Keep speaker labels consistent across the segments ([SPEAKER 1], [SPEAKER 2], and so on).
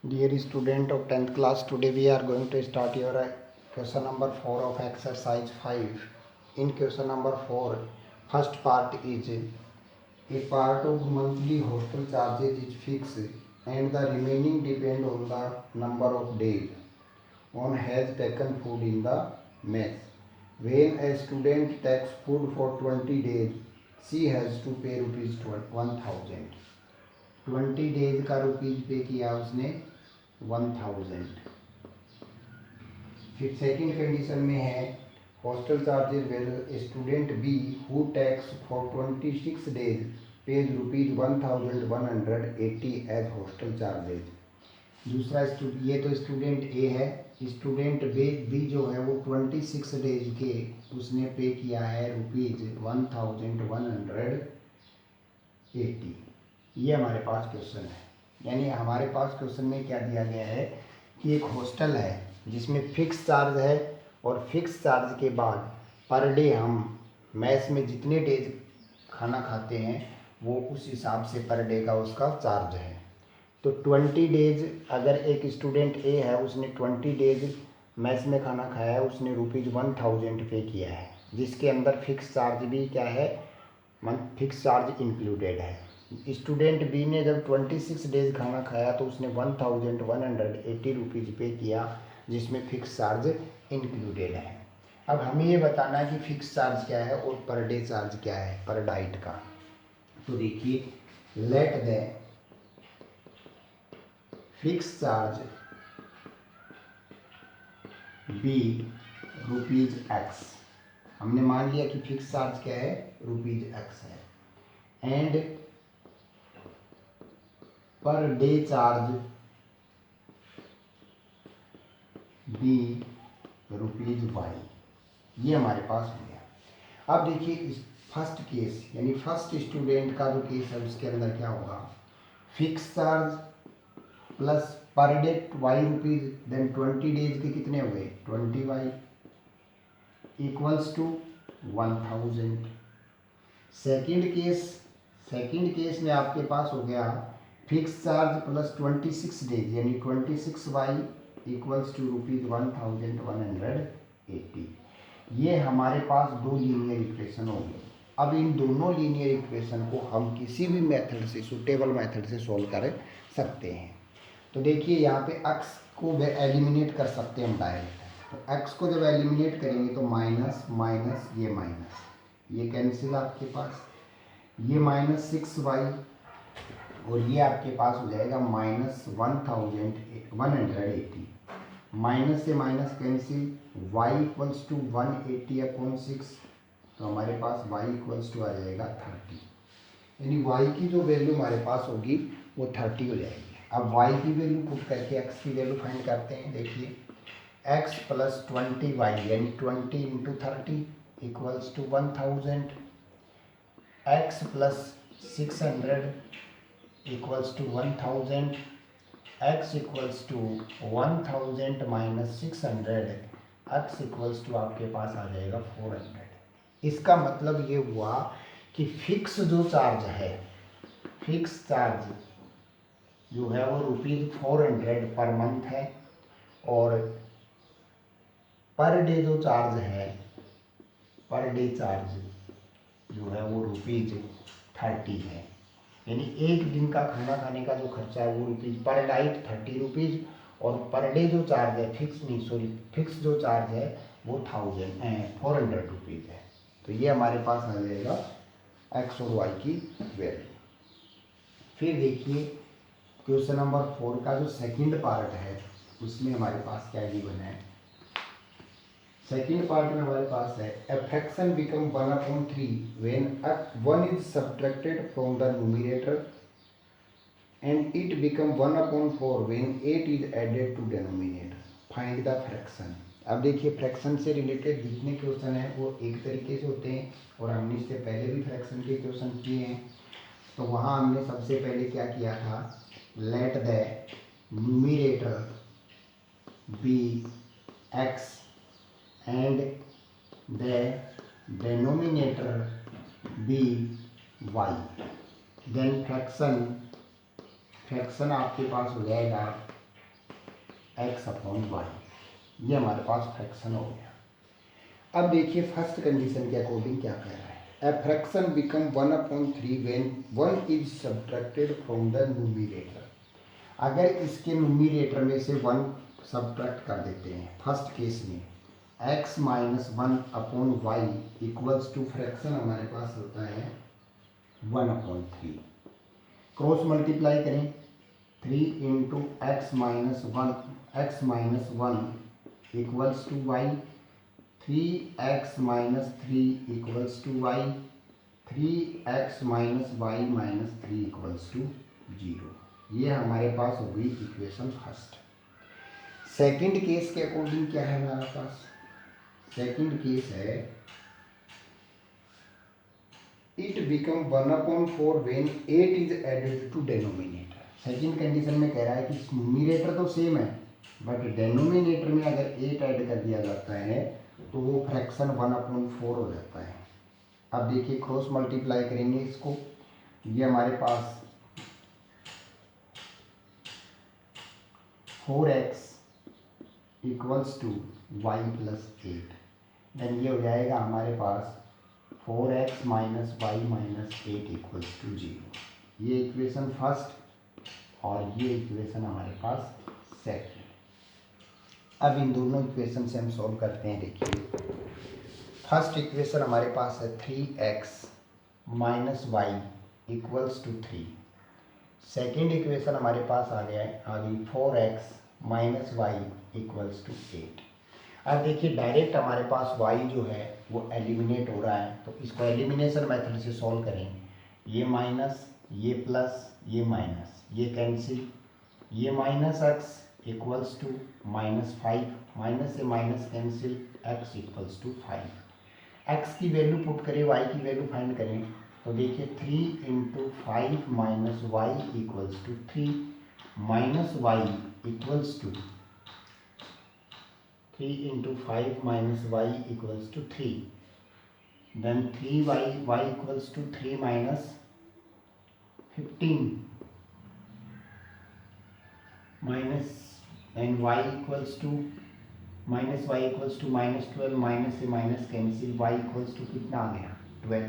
[SPEAKER 1] Dear student of 10th class, today we are going to start your question number 4 of exercise 5. In question number 4, first part is a part of monthly hostel charges is fixed and the remaining depend on the number of days one has taken food in the mess. When a student takes food for 20 days, she has to pay rupees 1000. 20 days का rupees pay किया उसने 1000. फिर second condition में है hostel charges well student be who tax for 26 days pays rupees 1180 as hostel charges. दूसरा ये तो student ए है. स्टूडेंट बी जो है वो 26 डेज के उसने पे किया है रुपीज 1180. ये हमारे पास क्वेश्चन है. यानी हमारे पास क्वेश्चन में क्या दिया गया है कि एक हॉस्टल है जिसमें फिक्स चार्ज है और फिक्स चार्ज के बाद पर डे हम मैस में जितने डेज खाना खाते हैं वो उस हिसाब से पर डे का उसका चार्ज है. तो 20 डेज अगर एक स्टूडेंट ए है उसने 20 डेज मैस में खाना खाया है, उसने रुपीज़ 1000 पे किया है जिसके अंदर फिक्स चार्ज भी क्या है, फिक्स चार्ज इंक्लूडेड है. स्टूडेंट बी ने जब 26 डेज खाना खाया तो उसने 1180 रुपीज़ पे किया जिसमें फिक्स चार्ज इंक्लूडेड है. अब हमें ये बताना है कि फिक्स चार्ज क्या है और पर डे चार्ज क्या है पर डाइट का. तो देखिए, let the fix charge be rupees x. हमने मान लिया कि फिक्स चार्ज क्या है, रुपीज एक्स है. And per day charge be rupees y. ये हमारे पास हो गया. अब देखिए फर्स्ट केस यानी फर्स्ट स्टूडेंट का जो केस है उसके अंदर क्या होगा, fix charge plus per day y rupees, then 20 days के कितने हुए 20 y equals to 1000. Second case में आपके पास हो गया फिक्स चार्ज प्लस 26 डेज यानी 26 वाई इक्वल्स टू रुपीज 1180. ये हमारे पास दो लीनियर इक्वेशन हो गए. अब इन दोनों लीनियर इक्वेशन को हम किसी भी मेथड से, सुटेबल मेथड से सोल्व कर सकते हैं. तो देखिए यहाँ पे x को एलिमिनेट कर सकते हैं हम डायरेक्ट. तो x को जब एलिमिनेट करेंगे तो माइनस माइनस ये कैंसिल आपके पास, ये -6y और ये आपके पास हो जाएगा -1180. माइनस से minus cancel, y equals to 180/6. तो हमारे पास y इक्वल्स टू आ जाएगा 30. यानी y की जो वैल्यू हमारे पास होगी वो 30 हो जाएगी. अब y की वैल्यू पुट करके x की वैल्यू फाइंड करते हैं. देखिए x प्लस 20y यानी 20 into 30 equals to 1000. x plus 600 equals to 1000. x equals to 1000 minus 600, x equals to आपके पास आ जाएगा 400. इसका मतलब ये हुआ कि फिक्स जो चार्ज है, फिक्स चार्ज जो है वो रुपीज 400 पर मंथ है और पर डे जो चार्ज है, पर डे चार्ज जो है वो रुपीज 30 है. यानी एक दिन का खाना खाने का जो खर्चा है वो रुपीज पर डाइट 30 रुपीज और पर डे जो चार्ज है फिक्स जो चार्ज है वो 400 रुपीज है. तो ये हमारे पास आ जाएगा एक्स और वाई की वैल्यू. फिर देखिए क्वेश्चन नंबर 4 का जो सेकंड पार्ट है उसमें हमारे पास क्या गिवन है. सेकंड पार्ट में हमारे पास है a fraction become 1/3 when 1 is subtracted from the numerator and it become 1/4 when 8 is added to denominator. Find the fraction. अब देखिए फ्रैक्शन से रिलेटेड जितने क्वेश्चन हैं वो एक तरीके से होते हैं और हमने इससे पहले भी फ्रैक्शन के क्वेश्चन किए हैं. तो वहाँ हमने सबसे पहले क्या किया था, let the numerator be x and the denominator be y. then fraction आपके पास हो जाएगा एक्स अपॉन वाई। ये हमारे पास फ्रैक्शन हो गया। अब देखिए फर्स्ट कंडीशन के अकॉर्डिंग क्या कह रहा है, a fraction become 1/3 when 1 is subtracted from the numerator. अगर इसके न्यूमरेटर में से 1 सब्ट्रैक्ट कर देते हैं फर्स्ट केस में, x minus 1 upon y equals to fraction हमारे पास होता है 1/3। क्रॉस मल्टीप्लाई करें, 3 into x minus one equals to Y, 3x minus 3 equals to Y, 3x minus y minus 3 equals to 0। ये हमारे पास हो गई इक्वेशन फर्स्ट। सेकंड केस के अकॉर्डिंग क्या है हमारे पास, सेकंड केस है it become 1/4 when 8 is added to denominator. Second condition में कह रहा है कि न्यूमरेटर तो सेम है बट डेनोमिनेटर में अगर 8 ऐड कर दिया जाता है तो वो फ्रैक्शन 1/4 हो जाता है। अब देखिए क्रॉस मल्टीप्लाई करेंगे इसको, ये हमारे पास 4x equals to y plus 8, then ये हो जाएगा हमारे पास 4x minus y minus 8 equals to 0। ये इक्वेशन फर्स्ट और ये इक्वेशन हमारे पास सेकंड। अब इन दोनों इक्वेशन से हम सॉल्व करते हैं। देखिए फर्स्ट इक्वेशन हमारे पास है 3x minus y equals to 3। Second equation हमारे पास आ गई 4x minus y equals to 8। अब देखिए डायरेक्ट हमारे पास y जो है वो एलिमिनेट हो रहा है, तो इसको एलिमिनेशन मेथड से सॉल्व करें। ये माइनस, ये प्लस, ये माइनस, ये कैंसिल, ये minus x equals to -5, minus से minus cancel, x equals to 5। x की वैल्यू पुट करें, y की वैल्यू फाइंड करें, तो देखिए 3 into 5 minus y equals to 3, minus y equals to 3 into 5 minus y equals to 3, then 3y, y equals to 3 minus 15 minus and y equals to -12, minus से minus cancel, y equals to कितना आ गया 12।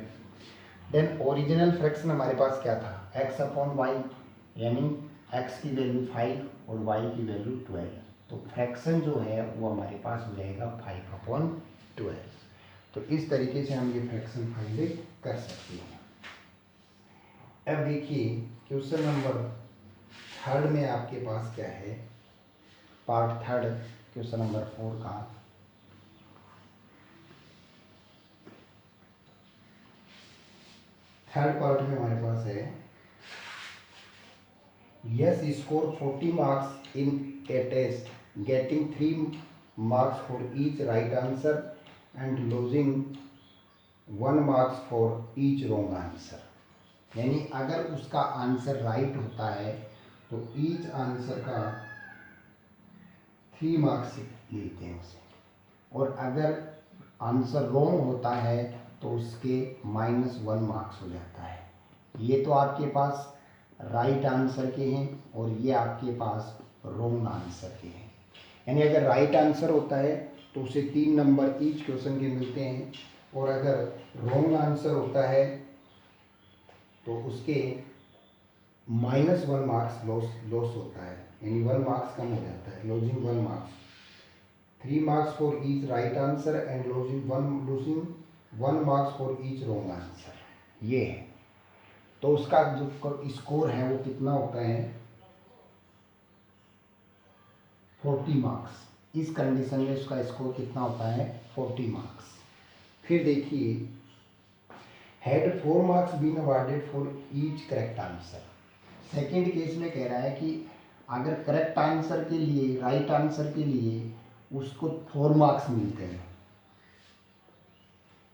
[SPEAKER 1] Then original fraction हमारे पास क्या था, x upon Y, यानी x की value 5 और y की वैल्यू 12, तो फ्रैक्शन जो है वो हमारे पास हो जाएगा 5/12। तो इस तरीके से हम ये फ्रैक्शन फाइंड कर सकते हैं। अब देखिए क्वेश्चन नंबर थर्ड में आपके पास क्या है, पार्ट थर्ड क्वेश्चन नंबर 4 का। थर्ड पार्ट में हमारे पास है Yash score 40 marks in a test getting 3 marks for each right answer and losing 1 marks for each wrong answer. यानी अगर उसका आंसर राइट होता है तो ईच आंसर का 3 मार्क्स मिलते हैं उसे, और अगर आंसर रॉन्ग होता है तो उसके -1 मार्क्स हो जाता है। ये तो आपके पास राइट आंसर के हैं और ये आपके पास रॉन्ग आंसर के हैं। यानी अगर राइट आंसर होता है तो उसे 3 नंबर ईच क्वेश्चन के मिलते हैं, और अगर रॉन्ग आंसर होता है तो उसके -1 मार्क्स लॉस होता है, यानी 1 मार्क्स कम हो जाता है, losing 1 marks. 3 marks for each right answer and losing 1 marks for each wrong answer. ये है, तो उसका जो स्कोर है वो कितना होता है 40 मार्क्स। इस कंडीशन में उसका स्कोर कितना होता है 40 मार्क्स। फिर देखिए had 4 marks been awarded for each correct answer. Second case में कह रहा है कि अगर करेक्ट आंसर के लिए, राइट आंसर के लिए उसको 4 मार्क्स मिलते हैं,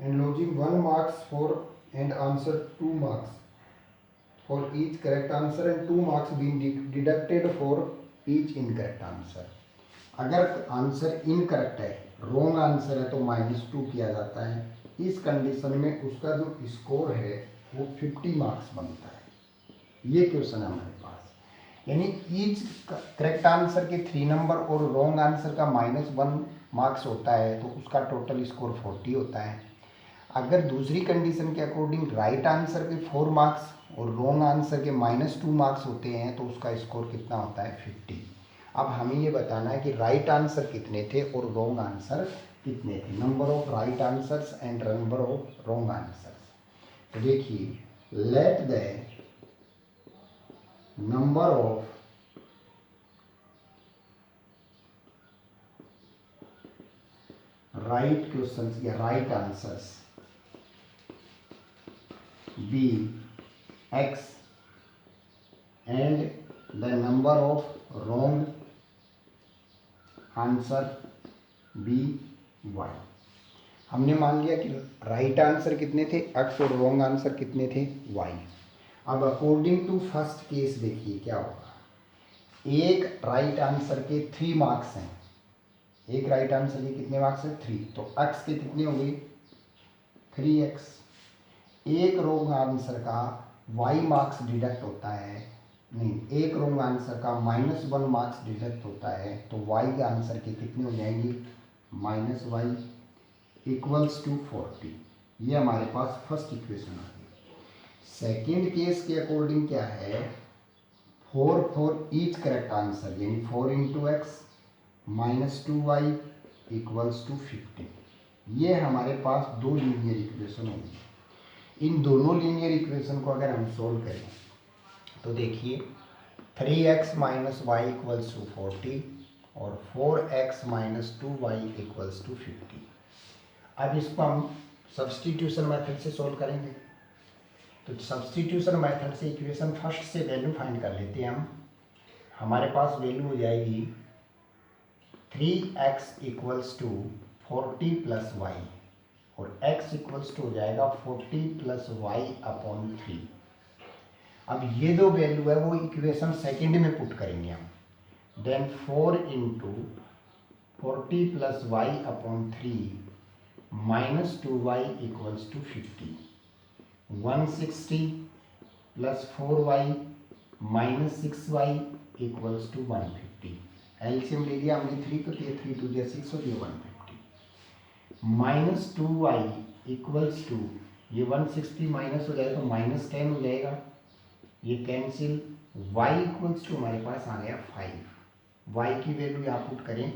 [SPEAKER 1] and losing 1 marks for and answer 2 marks for each correct answer and 2 marks been deducted for each incorrect answer. अगर आंसर इनकरेक्ट है, रॉन्ग आंसर है, तो -2 किया जाता है। इस कंडीशन में उसका जो स्कोर है वो 50 मार्क्स बनता है। ये क्वेश्चन है हमारे पास। यानी ईच करेक्ट आंसर के 3 नंबर और रॉन्ग आंसर का -1 मार्क्स होता है तो उसका टोटल स्कोर 40 होता है। अगर दूसरी कंडीशन के अकॉर्डिंग राइट आंसर के 4 मार्क्स और रॉन्ग आंसर के -2 मार्क्स होते हैं तो उसका स्कोर कितना होता है 50। अब हमें ये बताना है कि राइट आंसर कितने थे और रॉन्ग आंसर कितने थे, number of right answers and number of wrong answers. तो देखिए, let the number of right questions या right answers be x and the number of wrong answer be y। हमने मान लिया कि राइट आंसर कितने थे x और रॉन्ग आंसर कितने थे y। अब अकॉर्डिंग टू फर्स्ट केस देखिए क्या होगा। एक राइट आंसर के 3 मार्क्स हैं, एक राइट आंसर के कितने मार्क्स हैं 3, तो x के कितने हो गए 3x। एक रॉन्ग आंसर का y मार्क्स डिडक्ट होता है, नहीं, एक रॉन्ग आंसर का -1 मार्क्स डिडक्ट होता है तो y के आंसर के कितने हो जाएंगे -y इक्वल्स टू 40। ये हमारे पास फर्स्ट इक्वेशन आ गई। सेकेंड केस के अकॉर्डिंग क्या है, 4 फॉर ईच करेक्ट आंसर यानी 4 into x -2y equals to 50। ये हमारे पास दो लीनियर इक्वेशन होंगी। इन दोनों लीनियर इक्वेशन को अगर हम सोल्व करें तो देखिए 3x - y इक्वल्स टू 40 और 4x - 2y इक्वल्स टू 50। अब इसको हम सब्स्टिट्यूशन मेथड से सोल्व करेंगे। तो सब्स्टिट्यूशन मेथड से इक्वेशन फर्स्ट से वैल्यू फाइंड कर लेते हैं हम। हमारे पास वैल्यू हो जाएगी 3x इक्वल्स टू 40 + y और x इक्वल्स टू हो जाएगा 40 + y अपॉन 3। अब ये दो वैल्यू है वो इक्वेशन सेकेंड में पुट करेंगे हम। Then 4 into 40 + y upon 3 -2y equals to 50। 160 + 4y -6y equals to 150। LCM ले लिया हमने 3 तो 3 2 6 हो गया 150। -2y इक्वल्स टू, ये 160 माइनस हो जाएगा तो -10 हो जाएगा, ये कैंसिल। y इक्वल्स टू हमारे पास आ गया 5। y की वैल्यू यहाँ पुट करें,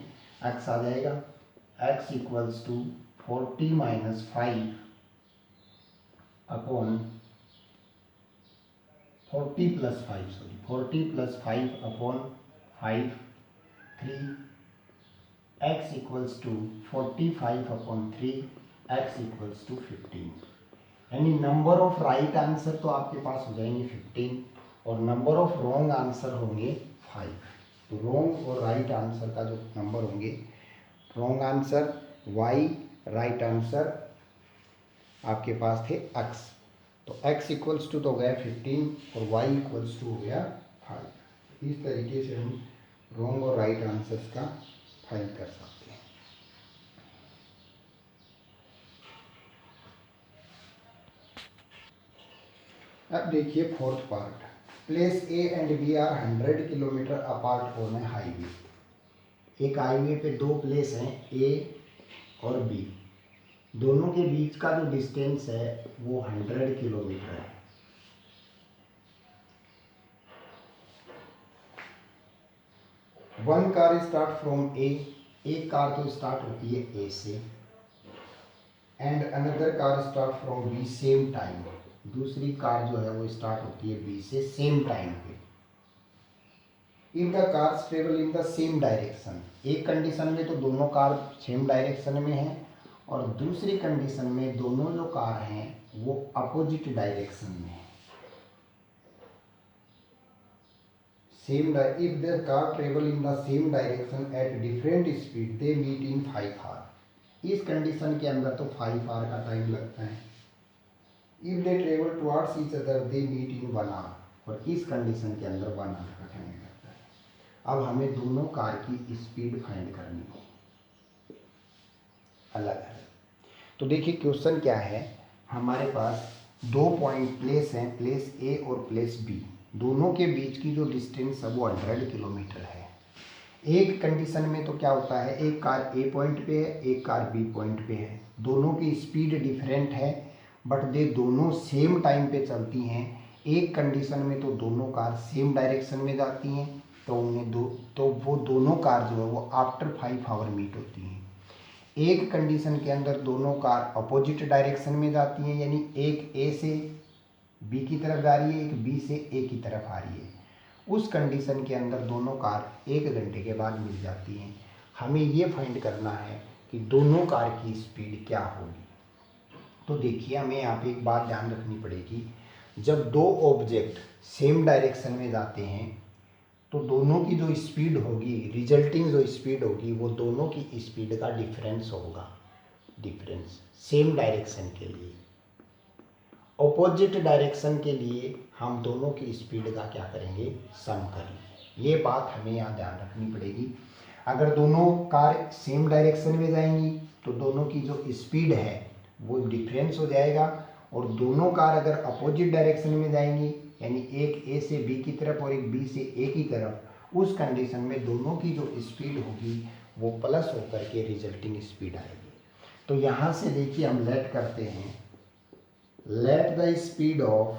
[SPEAKER 1] x आ जाएगा x equals to 40 - 5 upon 40 + 5 sorry 40 + 5 upon 5 3 x equals to 45 upon 3 x equals to 15। यानी नंबर ऑफ राइट आंसर तो आपके पास हो जाएंगे 15 और नंबर ऑफ रॉन्ग आंसर होंगे 5। तो रॉन्ग और राइट आंसर का जो नंबर होंगे, wrong answer y, right answer आपके पास थे x। तो x इक्वल्स टू तो हो गया 15 और y इक्वल्स टू हो गया 5। इस तरीके से हम रॉन्ग और राइट आंसर्स का फाइंड कर सकते हैं। अब देखिए fourth part. Place A and B are 100 kilometre apart on a highway. एक हाईवे पे दो प्लेस हैं ए और बी, दोनों के बीच का जो डिस्टेंस है वो 100 किलोमीटर है। वन कार स्टार्ट फ्रॉम ए, एक कार तो स्टार्ट होती है ए से, and another car start from B same time, दूसरी कार जो है वो स्टार्ट होती है बी से सेम टाइम पे। If the cars travel in the same direction, एक कंडीशन में तो दोनों कार सेम डायरेक्शन में हैं और दूसरी कंडीशन में दोनों जो कार हैं वो अपोजिट डायरेक्शन में है। Same if the car travel in the same direction at different speed they meet in 5 hour. इस कंडीशन के अंदर तो 5 आवर का टाइम लगता है। If they travel towards each other they meet in 1 hour, और इस कंडीशन के अंदर 1 आवर का टाइम लगता है। अब हमें दोनों कार की स्पीड फाइंड करनी है अलग अलग। तो देखिए क्वेश्चन क्या है, हमारे पास दो पॉइंट प्लेस हैं, प्लेस ए और प्लेस बी। दोनों के बीच की जो डिस्टेंस है वो 100 किलोमीटर है। एक कंडीशन में तो क्या होता है, एक कार ए पॉइंट पे है, एक कार बी पॉइंट पे है, दोनों की स्पीड डिफरेंट है बट दे दोनों सेम टाइम पे चलती हैं। एक कंडीशन में तो दोनों कार सेम डायरेक्शन में जाती हैं, तो वो दोनों कार जो है वो आफ्टर 5 आवर मीट होती हैं। एक कंडीशन के अंदर दोनों कार अपोजिट डायरेक्शन में जाती हैं, यानी एक ए से बी की तरफ जा रही है, एक बी से ए की तरफ आ रही है। उस कंडीशन के अंदर दोनों कार 1 घंटे के बाद मिल जाती हैं। हमें ये फाइंड करना है कि दोनों कार की स्पीड क्या होगी। तो देखिए, हमें यहाँ पे एक बात ध्यान रखनी पड़ेगी, जब दो ऑब्जेक्ट सेम डायरेक्शन में जाते हैं तो दोनों की जो स्पीड होगी, रिजल्टिंग जो स्पीड होगी, वो दोनों की स्पीड का डिफरेंस होगा। डिफरेंस सेम डायरेक्शन के लिए, ऑपोजिट डायरेक्शन के लिए हम दोनों की स्पीड का क्या करेंगे, सम करेंगे। ये बात हमें यहाँ ध्यान रखनी पड़ेगी। अगर दोनों कार सेम डायरेक्शन में जाएंगी तो दोनों की जो स्पीड है वो डिफरेंस हो जाएगा, और दोनों कार अगर अपोजिट डायरेक्शन में जाएंगी, यानी एक ए से बी की तरफ और एक बी से ए की तरफ, उस कंडीशन में दोनों की जो स्पीड होगी वो प्लस होकर के रिजल्टिंग स्पीड आएगी। तो यहाँ से देखिए हम लेट करते हैं, let the speed of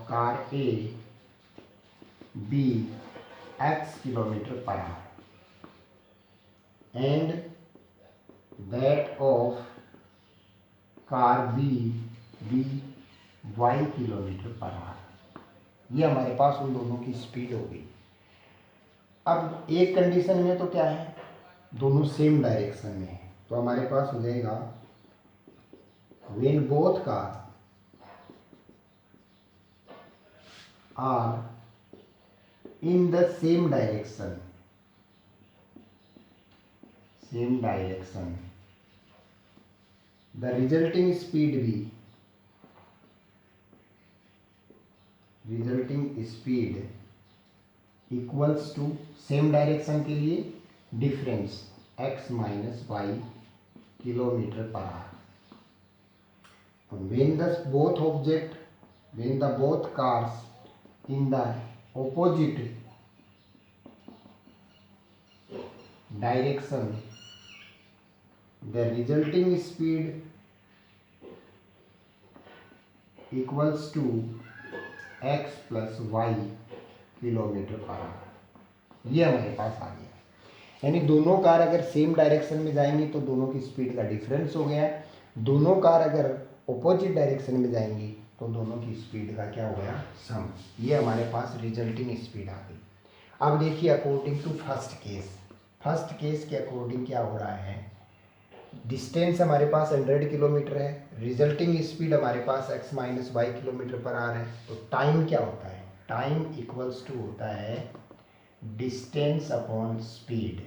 [SPEAKER 1] car A be x kilometer per hour and that of car B be y kilometre per our. ये हमारे पास उन दोनों की स्पीड हो गई। अब एक कंडीशन में तो क्या है, दोनों सेम डायरेक्शन में है, तो हमारे पास हो जाएगा when both cars are in the same direction, the resulting speed equals to same direction के लिए difference x minus y kilometre per hour. When the both cars in the opposite direction, the resulting speed equals to x plus y kilometre per our. ये हमारे पास आ गया, यानी दोनों car अगर सेम डायरेक्शन में जाएंगी तो दोनों की स्पीड का डिफरेंस हो गया, दोनों कार अगर ऑपोजिट डायरेक्शन में जाएंगी तो दोनों की स्पीड का क्या हो गया, सम। ये हमारे पास रिजल्टिंग स्पीड आ गई। अब देखिए अकॉर्डिंग टू फर्स्ट केस के अकॉर्डिंग क्या हो रहा है, डिस्टेंस हमारे पास 100 किलोमीटर है, रिजल्टिंग स्पीड हमारे पास x minus y kilometre per hour है, तो टाइम क्या होता है, टाइम इक्वल्स टू होता है डिस्टेंस अपॉन स्पीड।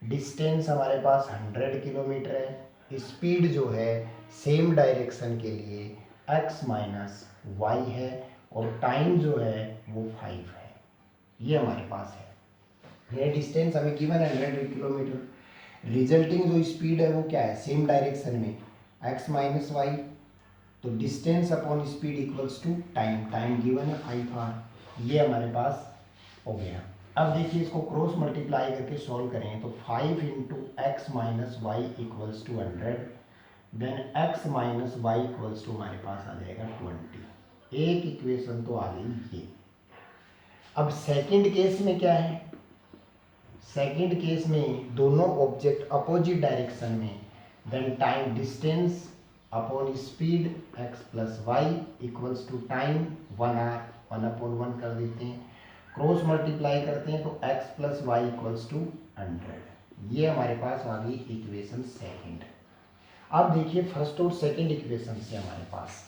[SPEAKER 1] डिस्टेंस हमारे पास 100 किलोमीटर है, स्पीड जो है सेम डायरेक्शन के लिए x माइनस वाई है, और टाइम जो है वो 5 है। ये हमारे पास है, ये डिस्टेंस हमें गिवन है 100 किलोमीटर, रिजल्टिंग जो स्पीड है वो क्या है, सेम डायरेक्शन में x माइनस वाई, तो distance upon speed equals to time given है 5r। ये हमारे पास हो गया। अब देखिए इसको क्रॉस मल्टीप्लाई करके सॉल्व करें तो 5 into x minus y equals to 100, then x minus y equals to हमारे पास आ जाएगा 20। एक इक्वेशन तो आ गई ये। अब सेकंड केस में क्या है, सेकंड केस में दोनों ऑब्जेक्ट अपोजिट डायरेक्शन में, then time distance upon speed x plus y equals to time 1r, 1/1 कर देते हैं, क्रॉस मल्टीप्लाई करते हैं तो x plus y equals to 100। ये हमारे पास आ गई इक्वेशन सेकंड। अब देखिए फर्स्ट और सेकंड इक्वेशन से हमारे पास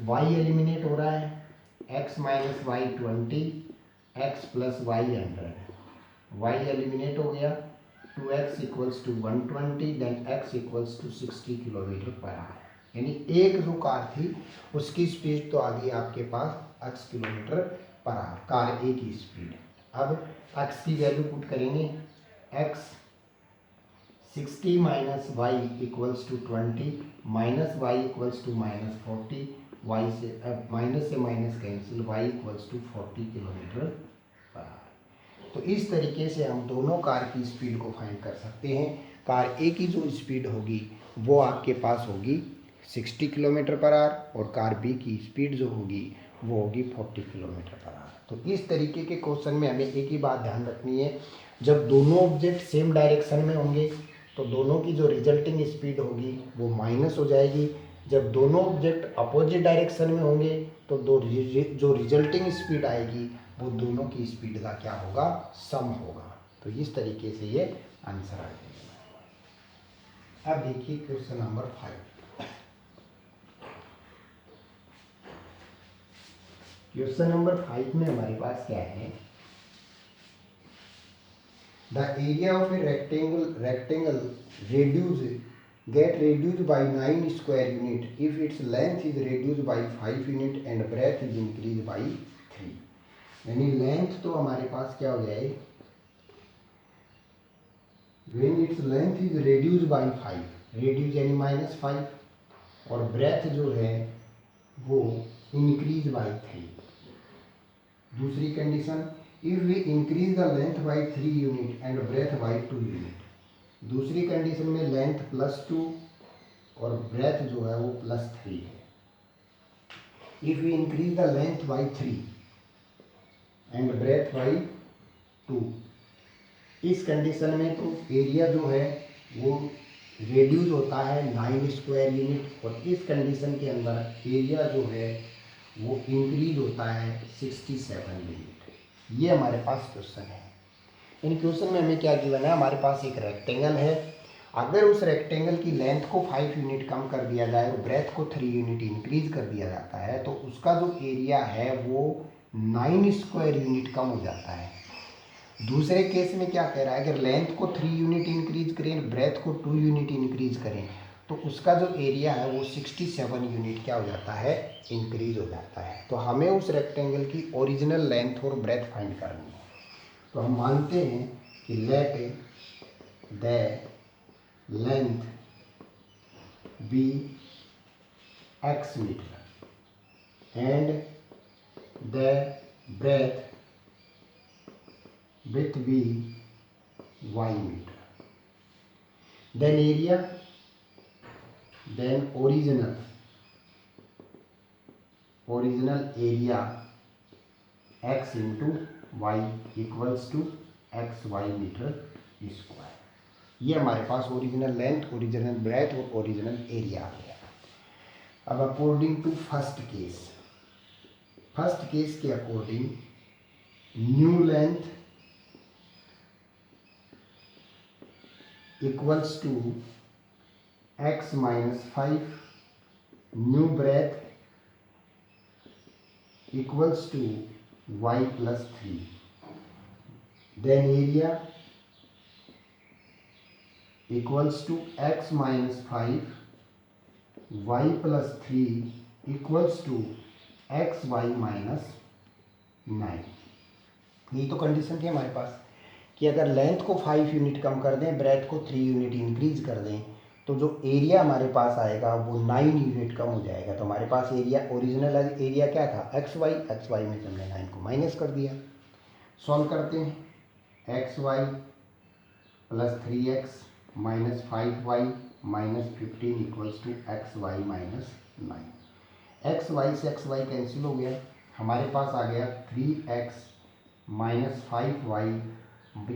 [SPEAKER 1] y एलिमिनेट हो रहा है, x minus y 20, x plus y 100, y eliminate हो गया, 2x equals to 120, then x equals to 60 kilometre per hour. यानी एक जो कार थी उसकी स्पीड तो आ गई आपके पास x kilometre per hour, car A की स्पीड। अब x की वैल्यू पुट करेंगे, x 60 minus y equals to 20, minus y equals to minus 40, y से minus cancel, y equals to 40 kilometre per hour. तो इस तरीके से हम दोनों कार की स्पीड को फाइंड कर सकते हैं। कार ए की जो स्पीड होगी वो आपके पास होगी 60 किलोमीटर पर आवर और कार बी की स्पीड जो होगी वो होगी 40 किलोमीटर पर आवर। तो इस तरीके के क्वेश्चन में हमें एक ही बात ध्यान रखनी है, जब दोनों ऑब्जेक्ट सेम डायरेक्शन में होंगे तो दोनों की जो रिजल्टिंग स्पीड होगी वो माइनस हो जाएगी। जब दोनों ऑब्जेक्ट अपोजिट डायरेक्शन में होंगे तो जो रिजल्टिंग स्पीड आएगी वो दोनों की स्पीड का क्या होगा, सम होगा। तो इस तरीके से ये आंसर आ जाएगा। अब देखिए क्वेश्चन नंबर 5। क्वेश्चन नंबर 5 में हमारे पास क्या है, the area of A rectangle get reduced by 9 square unit if its length is reduced by 5 unit and breadth is increased by 3। यानी लेंथ तो हमारे पास क्या हो जाए, when its length is reduced by 5, reduce यानी -5 और breadth जो है वो increase by 3। दूसरी condition, if we increase the length by 3 unit and breadth by 2 unit. दूसरी कंडीशन में लेंथ +2 और ब्रेथ जो है वो +3 है। If we increase the length by 3 and breadth by 2, इस कंडीशन में तो एरिया जो है वो रेड्यूस होता है 9 स्क्वायर यूनिट और इस कंडीशन के अंदर एरिया जो है वो इंक्रीज होता है 67 यूनिट। ये हमारे पास क्वेश्चन है। इन क्वेश्चन में हमें क्या गिवन है, हमारे पास एक रेक्टेंगल है, अगर उस रेक्टेंगल की लेंथ को 5 यूनिट कम कर दिया जाए और ब्रेथ को 3 यूनिट इंक्रीज कर दिया जाता है तो उसका जो एरिया है वो 9 स्क्वायर यूनिट कम हो जाता है। दूसरे केस में क्या कह रहा है, अगर लेंथ को 3 यूनिट इंक्रीज करें, ब्रेथ को 2 यूनिट इंक्रीज करें तो उसका जो एरिया है वो 67 यूनिट क्या हो जाता है, इंक्रीज हो जाता है। तो हमें उस रेक्टेंगल की ओरिजिनल लेंथ और ब्रेथ फाइंड करनी है। तो हम मानते हैं कि let the length be x metre and the breadth with be y metre, then area, then original area x into y equals to xy metre square. ये हमारे पास ओरिजिनल लेंथ, ओरिजिनल ब्रेथ और ओरिजिनल एरिया आ गया। अब according to first case के according new length equals to x -5, new breadth equals to y +3, then area equals to x -5, y +3 equals to xy -9। ये तो कंडीशन थी हमारे पास कि अगर लेंथ को 5 यूनिट कम कर दें, ब्रेथ को 3 यूनिट इंक्रीज कर दें तो जो एरिया हमारे पास आएगा वो 9 यूनिट कम हो जाएगा। तो हमारे पास एरिया, ओरिजिनल एरिया क्या था, XY में से हमने 9 को माइनस कर दिया। सॉल्व करते हैं, XY + 3x - 5y - 15 equals to XY -9। XY से XY कैंसिल हो गया, हमारे पास आ गया 3x - 5y,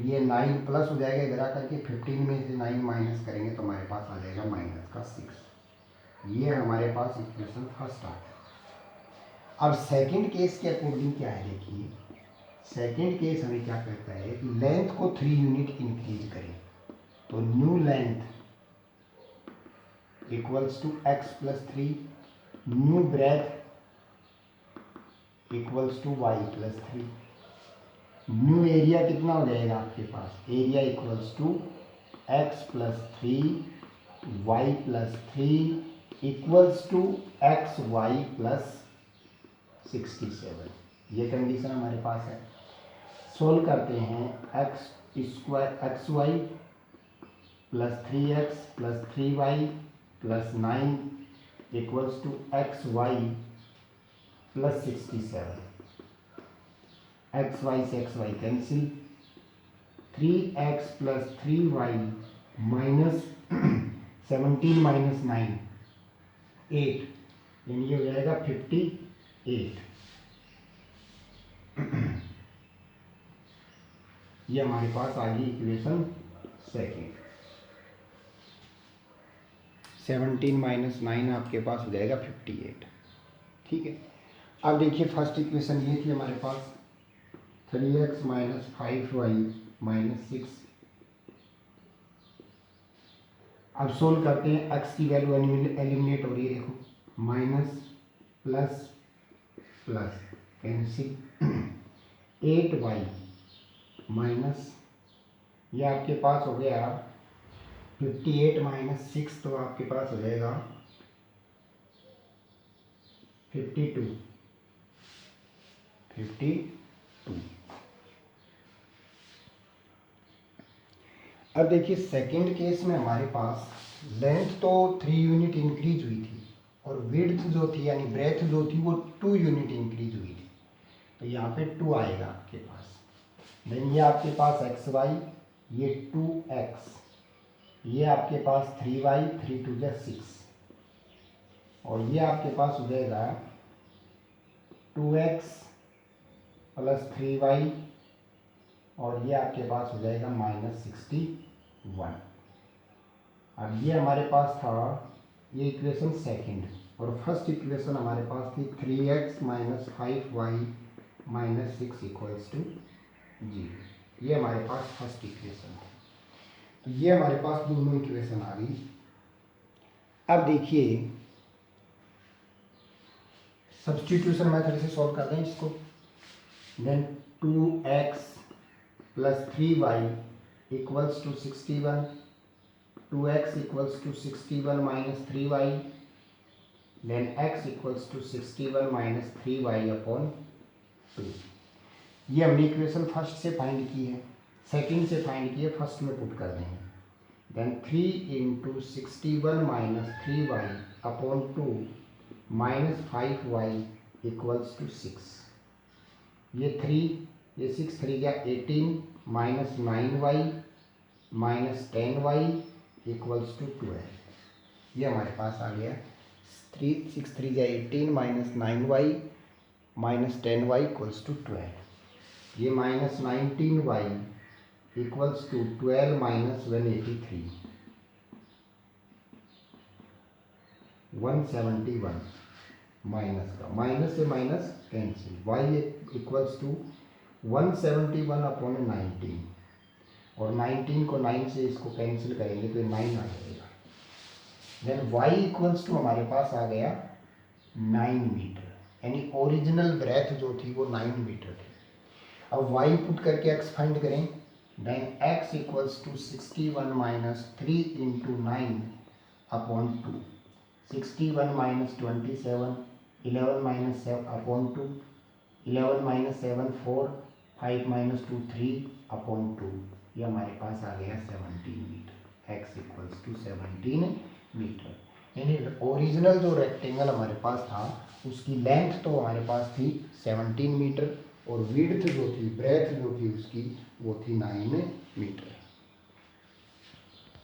[SPEAKER 1] ये 9 प्लस हो जाएगा इधर आकर के, 15 में से 9 माइनस करेंगे तो हमारे पास आ जाएगा -6। ये हमारे पास इक्वेशन फर्स्ट आ गया। अब सेकंड केस के अकॉर्डिंग क्या है, देखिए सेकंड केस हमें क्या कहता है कि लेंथ को 3 यूनिट इंक्रीज करें तो new length equals to x + 3, new breadth equals to y + 3। New area कितना हो जाएगा आपके पास, area equals to x + 3 y + 3 equals to xy + 67। ये कंडीशन हमारे पास है। सोल्व करते हैं, xy + 3x + 3y + 9 equals to xy plus 67, x y से x y cancel, 3x plus 3y minus 17 minus 9 8, यानी ये हो जाएगा 58। ये हमारे पास आ गई इक्वेशन सेकेंड। 17 माइनस 9 आपके पास हो जाएगा 58। ठीक है, अब देखिए फर्स्ट इक्वेशन ये थी हमारे पास 3x माइनस 5y माइनस 6। अब सोल्व करते हैं, x की वैल्यू एलिमिनेट हो रही है, देखो minus plus plus cancel, 8y minus, ये आपके पास हो गया 58 माइनस 6, तो आपके पास हो जाएगा 52। अब देखिए सेकंड केस में हमारे पास लेंथ तो 3 यूनिट इंक्रीज हुई थी और विड्थ जो थी यानी ब्रेथ जो थी वो 2 यूनिट इंक्रीज हुई थी, तो यहाँ पे 2 आएगा आपके पास। देन ये आपके पास एक्स वाई, ये 2x, ये आपके पास 3y, 3 2 जा 6, और ये आपके पास हो जाएगा 2x प्लस 3y, और ये आपके पास हो जाएगा माइनस 61। अब ये हमारे पास था ये इक्वेशन सेकंड, और फर्स्ट इक्वेशन हमारे पास थी 3x minus 5y minus 6 equals to 0। ये हमारे पास फर्स्ट इक्वेशन थी, तो ये हमारे पास दोनों इक्वेशन आ गई। अब देखिए सब्स्टिट्यूशन मेथड से सॉल्व कर दें इसको। Then 2x plus 3y equals to 61, 2x equals to 61 minus 3y, then x equals to 61 minus 3y upon 2। ये हमने इक्वेशन फर्स्ट से फाइंड की है, सेकंड से फाइंड की है, फर्स्ट में पुट कर देंगे। Then 3 into 61 minus 3y upon 2 minus 5y equals to 6। ये 3 ये 6 3 गया 18 minus 9y minus 10y equals to 12। ये हमारे पास आ गया 3 6 3 गया 18 minus 9y minus 10y equals to 12। ये minus 19y equals to 12 minus 183 171, minus का माइनस से minus cancel, y equals to 171 upon 19, और 19 को 9 से इसको कैंसिल करेंगे तो 9 आ जाएगा। देन y इक्वल्स टू हमारे पास आ गया 9 मीटर, यानी ओरिजिनल ब्रेथ जो थी वो 9 मीटर थी। अब y पुट करके x फाइंड करें, then x equals to 61 minus 3 into 9 upon 2, 61 minus 27, 11 minus 7 upon 2, 11 minus 7 4, 5 minus 2 3 upon 2। ये हमारे पास आ गया 17 metre, x equals to 17 metre. यानी ओरिजिनल जो रेक्टेंगल हमारे पास था उसकी लेंथ तो हमारे पास थी 17 मीटर, और विड्थ जो थी ब्रेथ जो थी उसकी वो थी 9 मीटर।